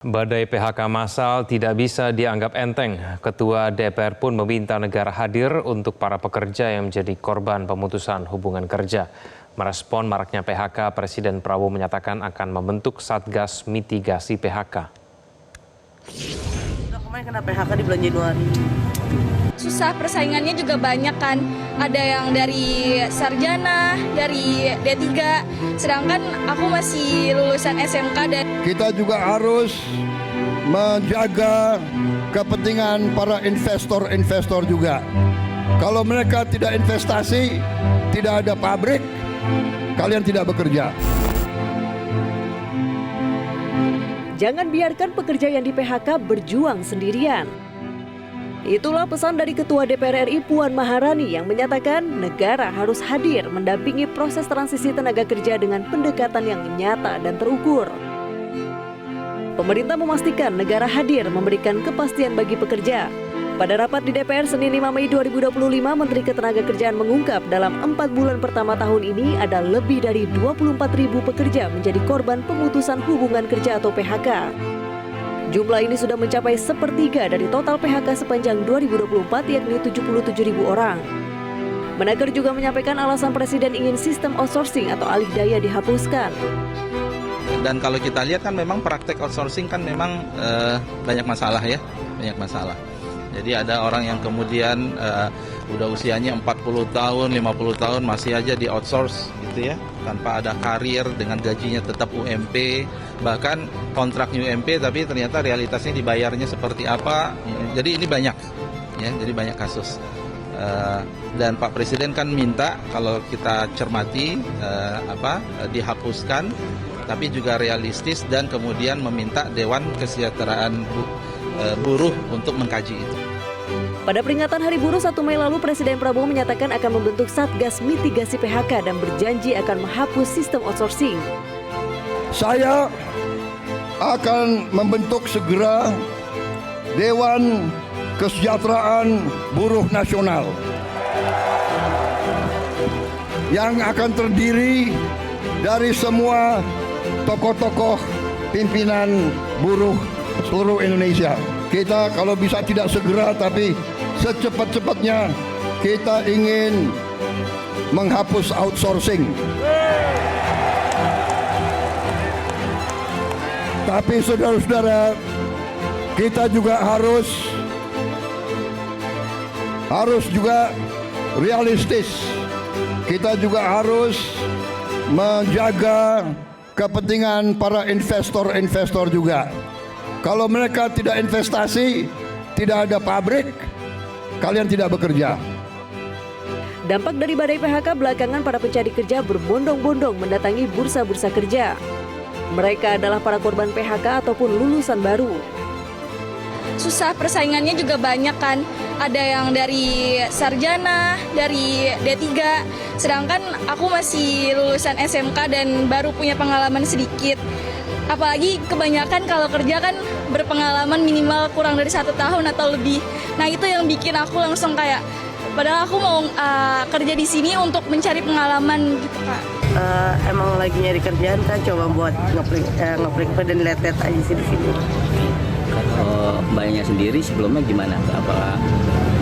Badai PHK massal tidak bisa dianggap enteng. Ketua DPR pun meminta negara hadir untuk para pekerja yang menjadi korban pemutusan hubungan kerja. Merespon maraknya PHK, Presiden Prabowo menyatakan akan membentuk Satgas Mitigasi PHK. Kemarin kena PHK di bulan Januari. Susah, persaingannya juga banyak kan. Ada yang dari sarjana, dari D3, sedangkan aku masih lulusan SMK dan kita juga harus menjaga kepentingan para investor juga. Kalau mereka tidak investasi, tidak ada pabrik, kalian tidak bekerja. Jangan biarkan pekerja yang di PHK berjuang sendirian. Itulah pesan dari Ketua DPR RI Puan Maharani yang menyatakan negara harus hadir mendampingi proses transisi tenaga kerja dengan pendekatan yang nyata dan terukur. Pemerintah memastikan negara hadir memberikan kepastian bagi pekerja. Pada rapat di DPR Senin 5 Mei 2025, Menteri Ketenagakerjaan mengungkap dalam 4 bulan pertama tahun ini ada lebih dari 24.000 pekerja menjadi korban pemutusan hubungan kerja atau PHK. Jumlah ini sudah mencapai sepertiga dari total PHK sepanjang 2024, yakni 77.000 orang. Menaker juga menyampaikan alasan Presiden ingin sistem outsourcing atau alih daya dihapuskan. Dan kalau kita lihat kan memang praktek outsourcing kan memang banyak masalah ya, banyak masalah. Jadi ada orang yang kemudian udah usianya 40 tahun, 50 tahun masih aja di outsource gitu ya, tanpa ada karir dengan gajinya tetap UMP, bahkan kontrak UMP tapi ternyata realitasnya dibayarnya seperti apa. Jadi ini banyak ya, jadi banyak kasus. Dan Pak Presiden kan minta kalau kita cermati dihapuskan, tapi juga realistis dan kemudian meminta Dewan Kesejahteraan Buruh untuk mengkaji itu. Pada peringatan Hari Buruh 1 Mei lalu, Presiden Prabowo menyatakan akan membentuk Satgas Mitigasi PHK dan berjanji akan menghapus sistem outsourcing. Saya akan membentuk segera Dewan Kesejahteraan Buruh Nasional yang akan terdiri dari semua tokoh-tokoh pimpinan buruh seluruh Indonesia. Kita kalau bisa tidak segera tapi secepat-cepatnya kita ingin menghapus outsourcing. Tapi saudara-saudara, kita juga harus juga realistis. Kita juga harus menjaga kepentingan para investor juga. Kalau mereka tidak investasi, tidak ada pabrik, kalian tidak bekerja. Dampak dari badai PHK belakangan para pencari kerja berbondong-bondong mendatangi bursa-bursa kerja. Mereka adalah para korban PHK ataupun lulusan baru. susah, persaingannya juga banyak kan. Ada yang dari sarjana, dari D3, sedangkan aku masih lulusan SMK dan baru punya pengalaman sedikit. Apalagi kebanyakan kalau kerja kan berpengalaman minimal kurang dari 1 tahun atau lebih. Nah itu yang bikin aku langsung kayak, padahal aku mau kerja di sini untuk mencari pengalaman gitu Kak. Emang lagi nyari kerjaan kan, coba buat ngeplik dan lihat-lihat aja sih di sini. Kalau mbaknya sendiri sebelumnya gimana?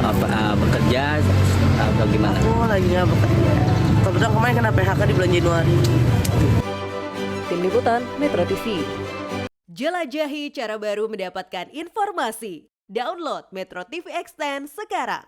Apa bekerja atau gimana? Aku lagi nggak bekerja. Kebetulan kemarin kena PHK di bulan Januari. Tim Liputan Metro TV. Jelajahi cara baru mendapatkan informasi. Download Metro TV Extend sekarang.